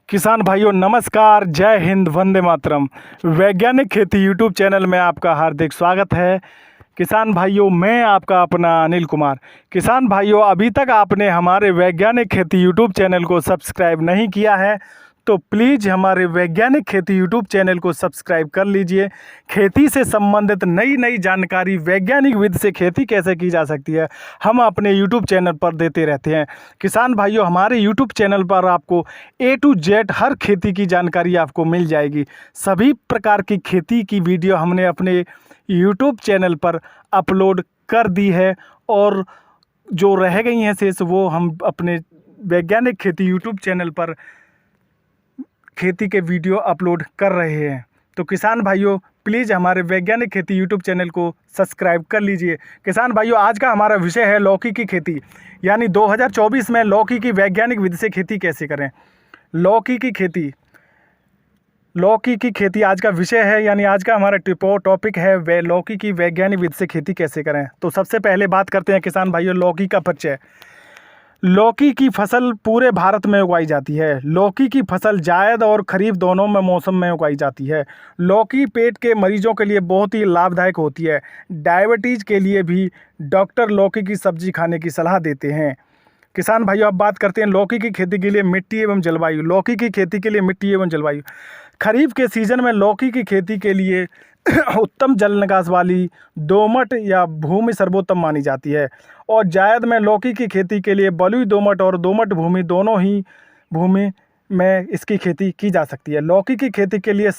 किसान भाइयों नमस्कार, जय हिंद, वंदे मातरम। वैज्ञानिक खेती यूट्यूब चैनल में आपका हार्दिक स्वागत है। किसान भाइयों, मैं आपका अपना अनिल कुमार। किसान भाइयों, अभी तक आपने हमारे वैज्ञानिक खेती यूट्यूब चैनल को सब्सक्राइब नहीं किया है तो प्लीज़ हमारे वैज्ञानिक खेती यूट्यूब चैनल को सब्सक्राइब कर लीजिए। खेती से संबंधित नई नई जानकारी, वैज्ञानिक विधि से खेती कैसे की जा सकती है, हम अपने यूट्यूब चैनल पर देते रहते हैं। किसान भाइयों, हमारे यूट्यूब चैनल पर आपको A to Z हर खेती की जानकारी आपको मिल जाएगी। सभी प्रकार की खेती की वीडियो हमने अपने यूट्यूब चैनल पर अपलोड कर दी है और जो रह गई हैं शेष वो हम अपने वैज्ञानिक खेती यूट्यूब चैनल पर खेती के वीडियो अपलोड कर रहे हैं। तो किसान भाइयों, प्लीज़ हमारे वैज्ञानिक खेती यूट्यूब चैनल को सब्सक्राइब कर लीजिए। किसान भाइयों, आज का हमारा विषय है लौकी की खेती, यानी 2024 में लौकी की वैज्ञानिक विधि से खेती कैसे करें। लौकी की खेती आज का विषय है, यानी आज का हमारा टॉपिक है लौकी की वैज्ञानिक विधि से खेती कैसे करें। तो सबसे पहले बात करते हैं किसान भाइयों लौकी का परिचय। लौकी की फसल पूरे भारत में उगाई जाती है। लौकी की फसल जायद और खरीफ दोनों में मौसम में उगाई जाती है। लौकी पेट के मरीजों के लिए बहुत ही लाभदायक होती है। डायबिटीज़ के लिए भी डॉक्टर लौकी की सब्जी खाने की सलाह देते हैं। किसान भाइयों, अब बात करते हैं लौकी की खेती के लिए मिट्टी एवं जलवायु। लौकी की खेती के लिए मिट्टी एवं जलवायु। खरीफ के सीज़न में लौकी की खेती के लिए उत्तम जल निकास वाली दोमट या भूमि सर्वोत्तम मानी जाती है और जायद में लौकी की खेती के लिए बलुई दोमट और दोमट भूमि दोनों ही भूमि में इसकी खेती की जा सकती है। लौकी की खेती के लिए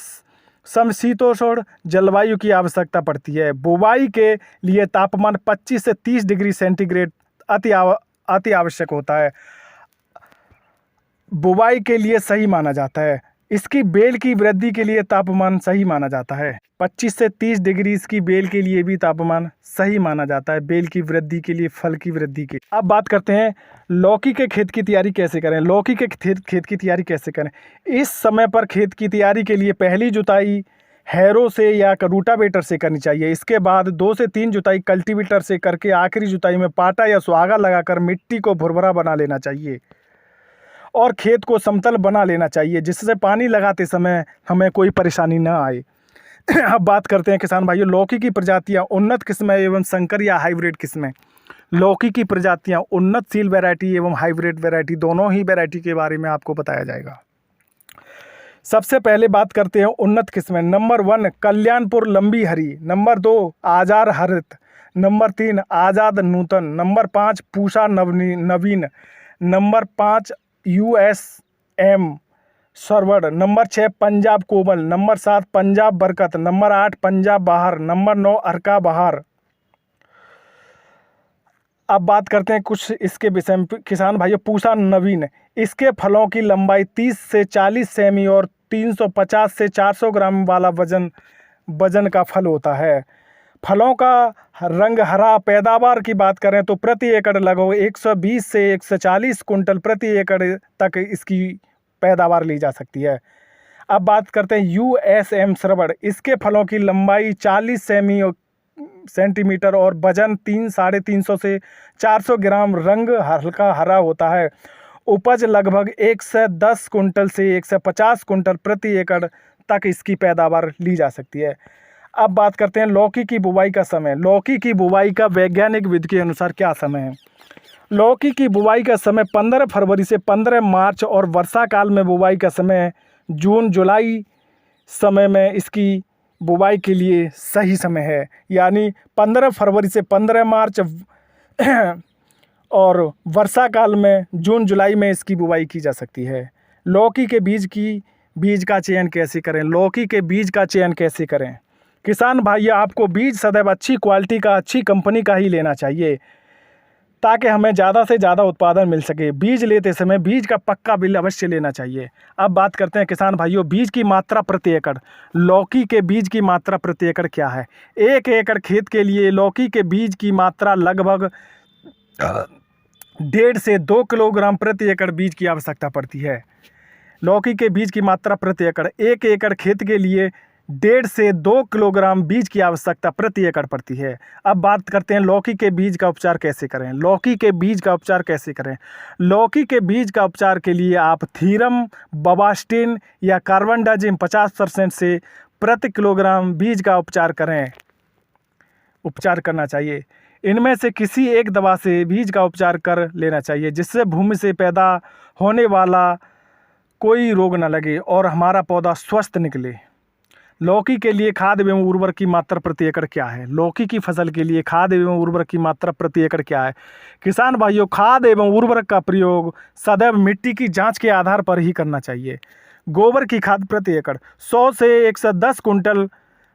समशीतोष्ण जलवायु की आवश्यकता पड़ती है। बुवाई के लिए तापमान 25 से 30 डिग्री सेंटीग्रेड अति आवश्यक होता है। बुवाई के लिए सही माना जाता है। इसकी बेल की वृद्धि के लिए तापमान सही माना जाता है। 25 से 30 डिग्री इसकी बेल के लिए भी तापमान सही माना जाता है, बेल की वृद्धि के लिए, फल की वृद्धि के। अब बात करते हैं लौकी के खेत की तैयारी कैसे करें। लौकी के खेत की तैयारी कैसे करें। इस समय पर खेत की तैयारी के लिए पहली जुताई हैरो से या रूटावेटर से करनी चाहिए। इसके बाद 2 से 3 जुताई कल्टीवेटर से करके आखिरी जुताई में पाटा या सुहागा लगाकर मिट्टी को भुरभुरा बना लेना चाहिए और खेत को समतल बना लेना चाहिए, जिससे पानी लगाते समय हमें कोई परेशानी न आए। अब बात करते हैं किसान भाइयों लौकी की प्रजातियां, उन्नत किस्में एवं संकर या हाइब्रिड किस्में। लौकी की प्रजातियां उन्नतशील वैरायटी एवं हाइब्रिड वैरायटी, दोनों ही वैरायटी के बारे में आपको बताया जाएगा। सबसे पहले बात करते हैं उन्नत किस्में। नंबर 1 कल्याणपुर लंबी हरी, नंबर 2 आजार हरित, नंबर 3 आज़ाद नूतन, नंबर 5 पूषा नवीन, नंबर 5 USM सरवड़, नंबर 6 पंजाब कोमल, नंबर 7 पंजाब बरकत, नंबर 8 पंजाब बहार, नंबर 9 अर्का बहार। अब बात करते हैं कुछ इसके विषय में किसान भाइयों। पूषा नवीन, इसके फलों की लंबाई 30 से 40 सेमी और 350 से 400 ग्राम वाला वजन का फल होता है। फलों का रंग हरा। पैदावार की बात करें तो प्रति एकड़ लगभग 120 से 140 कुंटल प्रति एकड़ तक इसकी पैदावार ली जा सकती है। अब बात करते हैं USM श्रवण, इसके फलों की लंबाई 40 सेंटीमीटर और वजन 350 से 400 ग्राम, रंग हल्का हरा होता है। उपज लगभग 110 कुंटल से 150 कुंटल प्रति एकड़ तक इसकी पैदावार ली जा सकती है। अब बात करते हैं लौकी की बुवाई का समय। लौकी की बुवाई का वैज्ञानिक विधि के अनुसार क्या समय है। लौकी की बुवाई का समय 15 फरवरी से 15 मार्च और वर्षा काल में बुवाई का समय जून जुलाई समय में इसकी बुवाई के लिए सही समय है, यानी 15 फरवरी से 15 मार्च और वर्षा काल में जून जुलाई में इसकी बुवाई की जा सकती है। लौकी के बीज का चयन कैसे करें। लौकी के बीज का चयन कैसे करें। किसान भाई, आपको बीज सदैव अच्छी क्वालिटी का, अच्छी कंपनी का ही लेना चाहिए ताकि हमें ज़्यादा से ज़्यादा उत्पादन मिल सके। बीज लेते समय बीज का पक्का बिल अवश्य लेना चाहिए। अब बात करते हैं किसान भाइयों बीज की मात्रा प्रति एकड़। लौकी के बीज की मात्रा प्रति एकड़ क्या है। 1 एकड़ खेत के लिए लौकी के बीज की मात्रा लगभग 1.5 से 2 किलोग्राम प्रति एकड़ बीज की आवश्यकता पड़ती है। लौकी के बीज की मात्रा प्रति एकड़ 1 एकड़ खेत के लिए 1.5 से 2 किलोग्राम बीज की आवश्यकता प्रति एकड़ पड़ती है। अब बात करते हैं लौकी के बीज का उपचार कैसे करें। लौकी के बीज का उपचार कैसे करें? लौकी के बीज का उपचार के लिए आप थीरम, बवास्टिन या कार्बनडाजिम 50% से प्रति किलोग्राम बीज का उपचार करना चाहिए। इनमें से किसी एक दवा से बीज का उपचार कर लेना चाहिए, जिससे भूमि से पैदा होने वाला कोई रोग न लगे और हमारा पौधा स्वस्थ निकले। लौकी के लिए खाद एवं उर्वरक की मात्रा प्रति एकड़ क्या है? लौकी की फसल के लिए खाद एवं उर्वरक की मात्रा प्रति एकड़ क्या है? किसान भाइयों, खाद एवं उर्वरक का प्रयोग सदैव मिट्टी की जांच के आधार पर ही करना चाहिए। गोबर की खाद प्रति एकड़ 100 से 110 कुंटल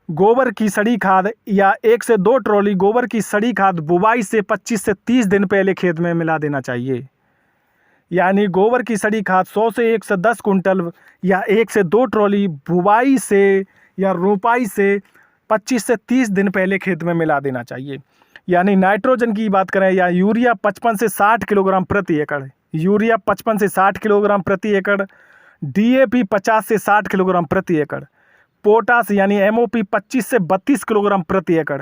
गोबर की सड़ी खाद या 1 से 2 ट्रॉली गोबर की सड़ी खाद बुवाई से 25 से 30 दिन पहले खेत में मिला देना चाहिए। यानी गोबर की सड़ी खाद 100 से 110 कुंटल या 1 से 2 ट्रॉली बुवाई से या रोपाई से 25 से 30 दिन पहले खेत में मिला देना चाहिए। यानी नाइट्रोजन की बात करें या यूरिया 55 से 60 किलोग्राम प्रति एकड़, यूरिया 55 से 60 किलोग्राम प्रति एकड़, DAP 50 से 60 किलोग्राम प्रति एकड़, पोटास यानी MOP 25 से 32 किलोग्राम प्रति एकड़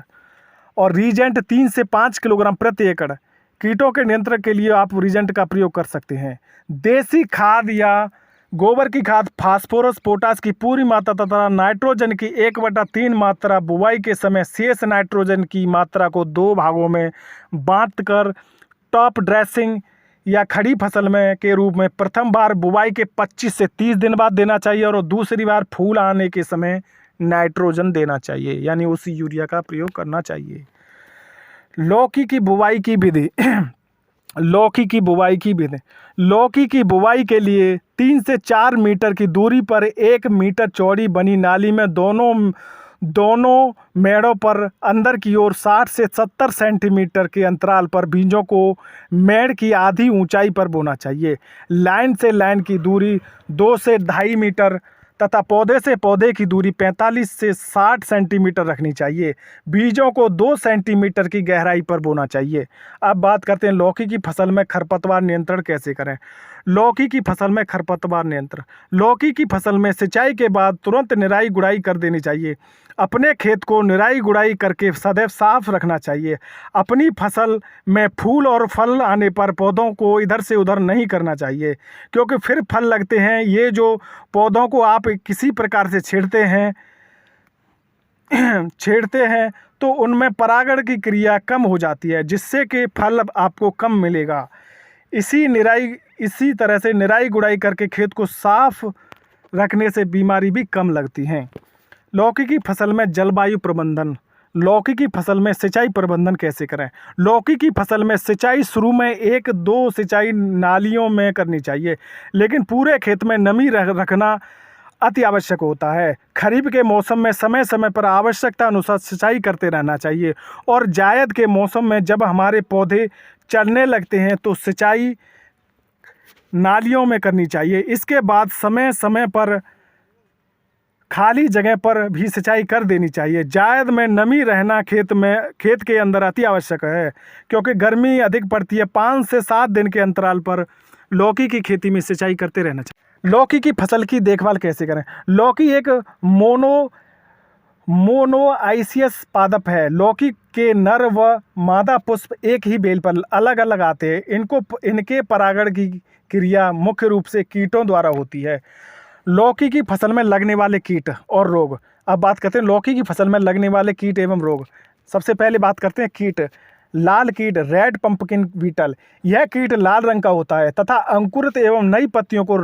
और रीजेंट 3 से 5 किलोग्राम प्रति एकड़। कीटों के नियंत्रण के लिए आप रीजेंट का प्रयोग कर सकते हैं। देसी खाद या गोबर की खाद फास्फोरस, पोटास की पूरी मात्रा तथा नाइट्रोजन की 1/3 मात्रा बुवाई के समय शेष नाइट्रोजन की मात्रा को 2 भागों में बांटकर टॉप ड्रेसिंग या खड़ी फसल में के रूप में प्रथम बार बुवाई के 25 से 30 दिन बाद देना चाहिए और दूसरी बार फूल आने के समय नाइट्रोजन देना चाहिए, यानी उसी यूरिया का प्रयोग करना चाहिए। लौकी की बुवाई की विधि लौकी की बुवाई की विधि लौकी की बुवाई के लिए 3 से 4 मीटर की दूरी पर 1 मीटर चौड़ी बनी नाली में दोनों मेड़ों पर अंदर की ओर 60 से 70 सेंटीमीटर के अंतराल पर बीजों को मेड़ की आधी ऊंचाई पर बोना चाहिए। लाइन से लाइन की दूरी 2 से 2.5 मीटर तथा पौधे से पौधे की दूरी 45 से 60 सेंटीमीटर रखनी चाहिए। बीजों को 2 सेंटीमीटर की गहराई पर बोना चाहिए। अब बात करते हैं लौकी की फसल में खरपतवार नियंत्रण कैसे करें। लौकी की फसल में खरपतवार नियंत्रण। लौकी की फसल में सिंचाई के बाद तुरंत निराई गुड़ाई कर देनी चाहिए। अपने खेत को निराई गुड़ाई करके सदैव साफ रखना चाहिए। अपनी फसल में फूल और फल आने पर पौधों को इधर से उधर नहीं करना चाहिए, क्योंकि फिर फल लगते हैं। ये जो पौधों को आप किसी प्रकार से छेड़ते हैं तो उनमें परागण की क्रिया कम हो जाती है, जिससे कि फल आपको कम मिलेगा। इसी तरह से निराई गुड़ाई करके खेत को साफ रखने से बीमारी भी कम लगती हैं। लौकी की फसल में जलवायु प्रबंधन। लौकी की फसल में सिंचाई प्रबंधन कैसे करें। लौकी की फसल में सिंचाई शुरू में 1-2 सिंचाई नालियों में करनी चाहिए, लेकिन पूरे खेत में नमी रखना अति आवश्यक होता है। खरीफ के मौसम में समय समय पर आवश्यकता अनुसार सिंचाई करते रहना चाहिए और जायद के मौसम में जब हमारे पौधे चढ़ने लगते हैं तो सिंचाई नालियों में करनी चाहिए। इसके बाद समय समय पर खाली जगह पर भी सिंचाई कर देनी चाहिए। जायद में नमी रहना खेत के अंदर अति आवश्यक है, क्योंकि गर्मी अधिक पड़ती है। 5 से 7 दिन के अंतराल पर लौकी की खेती में सिंचाई करते रहना चाहिए। लौकी की फसल की देखभाल कैसे करें। लौकी एक मोनोआइसियस पादप है। लौकी के नर व मादा पुष्प एक ही बेल पर अलग अलग आते हैं। इनके परागण की क्रिया मुख्य रूप से कीटों द्वारा होती है। लौकी की फसल में लगने वाले कीट और रोग। अब बात करते हैं लौकी की फसल में लगने वाले कीट एवं रोग। सबसे पहले बात करते हैं कीट। लाल कीट, रेड पंपकिन बीटल। यह कीट लाल रंग का होता है तथा अंकुरित एवं नई पत्तियों को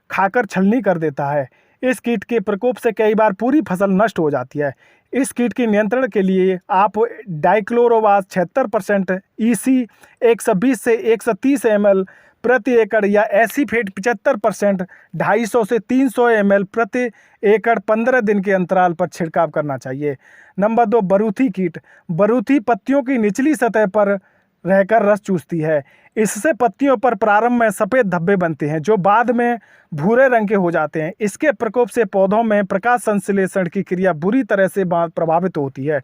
खाकर छलनी कर देता है। इस कीट के प्रकोप से कई बार पूरी फसल नष्ट हो जाती है। इस कीट के नियंत्रण के लिए आप डाइक्लोरोवास 76% EC 120 से 130 ml प्रति एकड़ या एसीफेट 75% 250 से 300 ml प्रति एकड़ 15 दिन के अंतराल पर छिड़काव करना चाहिए। नंबर 2, बरूथी कीट। बरूथी पत्तियों की निचली सतह पर रहकर रस चूसती है। इससे पत्तियों पर प्रारंभ में सफ़ेद धब्बे बनते हैं, जो बाद में भूरे रंग के हो जाते हैं। इसके प्रकोप से पौधों में प्रकाश संश्लेषण की क्रिया बुरी तरह से प्रभावित होती है।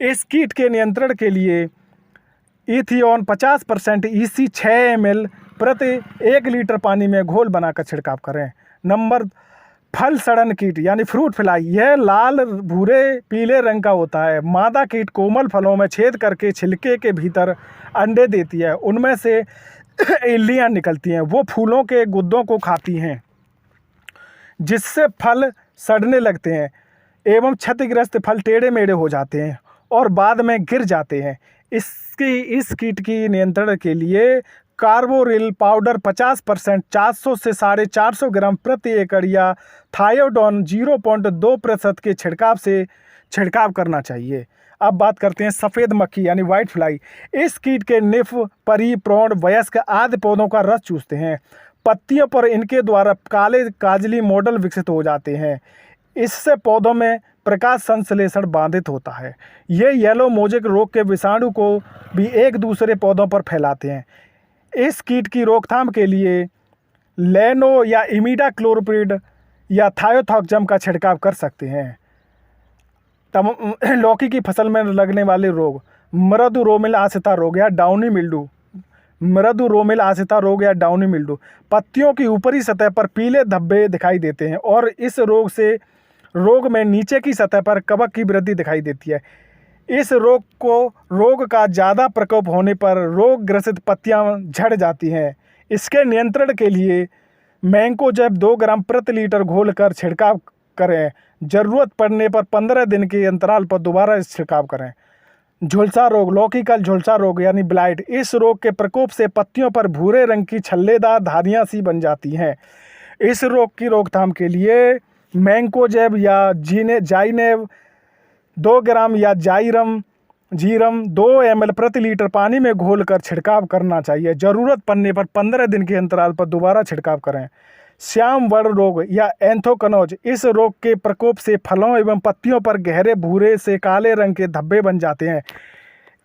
इस कीट के नियंत्रण के लिए इथियोन 50% EC 6 ml प्रति 1 लीटर पानी में घोल बनाकर छिड़काव करें। नंबर फल सड़न कीट यानी फ्रूट फ्लाई, यह लाल भूरे पीले रंग का होता है। मादा कीट कोमल फलों में छेद करके छिलके के भीतर अंडे देती है। उनमें से इल्लियाँ निकलती हैं। वो फूलों के गुद्दों को खाती हैं, जिससे फल सड़ने लगते हैं एवं क्षतिग्रस्त फल टेढ़े मेढ़े हो जाते हैं और बाद में गिर जाते हैं। इस कीट की नियंत्रण के लिए कार्बोरिल पाउडर 50% 400 से 450 ग्राम प्रति एकड़ या थायोडोन 0.2% के छिड़काव करना चाहिए। अब बात करते हैं सफ़ेद मक्खी यानी वाइट फ्लाई। इस कीट के निफ, परी, प्रौढ़, वयस्क आदि पौधों का रस चूसते हैं। पत्तियों पर इनके द्वारा काले काजली मॉडल विकसित हो जाते हैं। इससे पौधों में प्रकाश संश्लेषण बाधित होता है। ये येलो मोजेक रोग के विषाणु को भी एक दूसरे पौधों पर फैलाते हैं। इस कीट की रोकथाम के लिए लेनो या इमिडाक्लोप्रिड या थायोथॉक्सम का छिड़काव कर सकते हैं। लौकी की फसल में लगने वाले रोग, मृदु रोमिल आसिता रोग या डाउनी मिल्डू। मृदु रोमिल आसिता रोग या डाउनी मिल्डू पत्तियों की ऊपरी सतह पर पीले धब्बे दिखाई देते हैं और इस रोग में नीचे की सतह पर कवक की वृद्धि दिखाई देती है। इस रोग का ज़्यादा प्रकोप होने पर रोग ग्रसित पत्तियां झड़ जाती हैं। इसके नियंत्रण के लिए मैंकोजेब 2 ग्राम प्रति लीटर घोलकर छिड़काव करें। ज़रूरत पड़ने पर 15 दिन के अंतराल पर दोबारा छिड़काव करें। झुलसा रोग, लौकी का झुलसा रोग यानी ब्लाइट। इस रोग के प्रकोप से पत्तियों पर भूरे रंग की छल्लेदार धारियाँ सी बन जाती हैं। इस रोग की रोकथाम के लिए मैंकोजेब या जाइनेब 2 ग्राम या जीरम 2 ml प्रति लीटर पानी में घोलकर छिड़काव करना चाहिए। ज़रूरत पड़ने पर 15 दिन के अंतराल पर दोबारा छिड़काव करें। श्याम वर्ण रोग या एंथ्रोकनोज। इस रोग के प्रकोप से फलों एवं पत्तियों पर गहरे भूरे से काले रंग के धब्बे बन जाते हैं।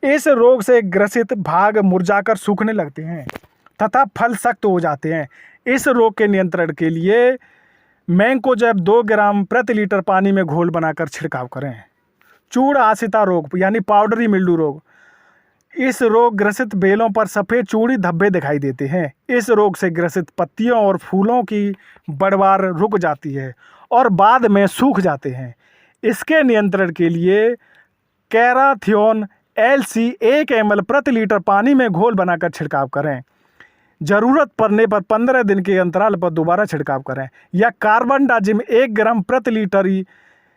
इस रोग से ग्रसित भाग मुरझाकर सूखने लगते हैं तथा फल सख्त हो जाते हैं। इस रोग के नियंत्रण के लिए मैंकोजेब 2 ग्राम प्रति लीटर पानी में घोल बनाकर छिड़काव करें। चूड़ आसिता रोग यानी पाउडरी मिल्डू रोग। इस रोग ग्रसित बेलों पर सफ़ेद चूड़ी धब्बे दिखाई देते हैं। इस रोग से ग्रसित पत्तियों और फूलों की बढ़वार रुक जाती है और बाद में सूख जाते हैं। इसके नियंत्रण के लिए कैराथियोन LC 1 ml प्रति लीटर पानी में घोल बनाकर छिड़काव करें। ज़रूरत पड़ने पर 15 दिन के अंतराल पर दोबारा छिड़काव करें। या कार्बनडाजिम 1 ग्राम प्रति लीटर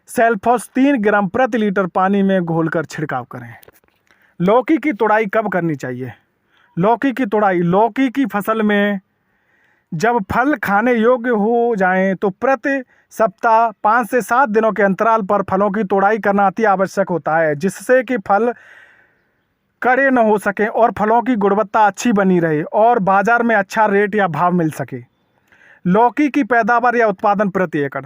सेल्फोस 3 ग्राम प्रति लीटर पानी में घोलकर छिड़काव करें। लौकी की तुड़ाई कब करनी चाहिए? लौकी की तुड़ाई, लौकी की फसल में जब फल खाने योग्य हो जाएं तो प्रति सप्ताह 5 से 7 दिनों के अंतराल पर फलों की तुड़ाई करना अति आवश्यक होता है, जिससे कि फल कड़े न हो सके और फलों की गुणवत्ता अच्छी बनी रहे और बाजार में अच्छा रेट या भाव मिल सके। लौकी की पैदावार या उत्पादन प्रति एकड़।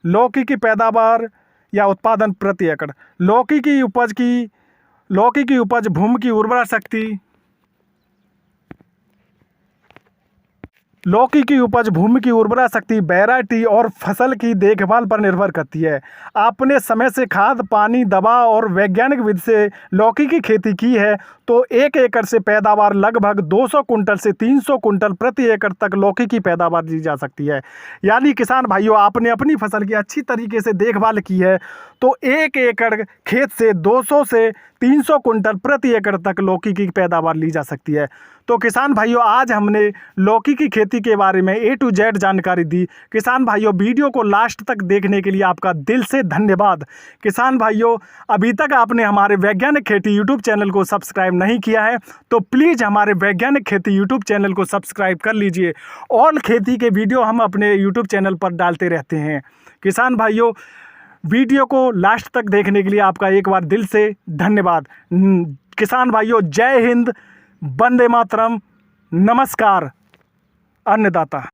लौकी की पैदावार या उत्पादन प्रति एकड़। लौकी की उपज भूमि की उर्वरा शक्ति, लौकी की उपज भूमि की उर्वरा शक्ति, वैरायटी और फसल की देखभाल पर निर्भर करती है। आपने समय से खाद, पानी, दवा और वैज्ञानिक विधि से लौकी की खेती की है तो 1 एकड़ से पैदावार लगभग 200 कुंटल से 300 कुंटल प्रति एकड़ तक लौकी की पैदावार दी जा सकती है। यानी किसान भाइयों, आपने अपनी फसल की अच्छी तरीके से देखभाल की है तो 1 एकड़ खेत से 200 से 300 कुंटल प्रति एकड़ तक लौकी की पैदावार ली जा सकती है। तो किसान भाइयों, आज हमने लौकी की खेती के बारे में A to Z जानकारी दी। किसान भाइयों, वीडियो को लास्ट तक देखने के लिए आपका दिल से धन्यवाद। किसान भाइयों, अभी तक आपने हमारे वैज्ञानिक खेती यूट्यूब चैनल को सब्सक्राइब नहीं किया है तो प्लीज़ हमारे वैज्ञानिक खेती यूट्यूब चैनल को सब्सक्राइब कर लीजिए। और खेती के वीडियो हम अपने यूट्यूब चैनल पर डालते रहते हैं। किसान भाइयों, वीडियो को लास्ट तक देखने के लिए आपका एक बार दिल से धन्यवाद। किसान भाइयों, जय हिंद, वंदे मातरम, नमस्कार। अन्नदाता।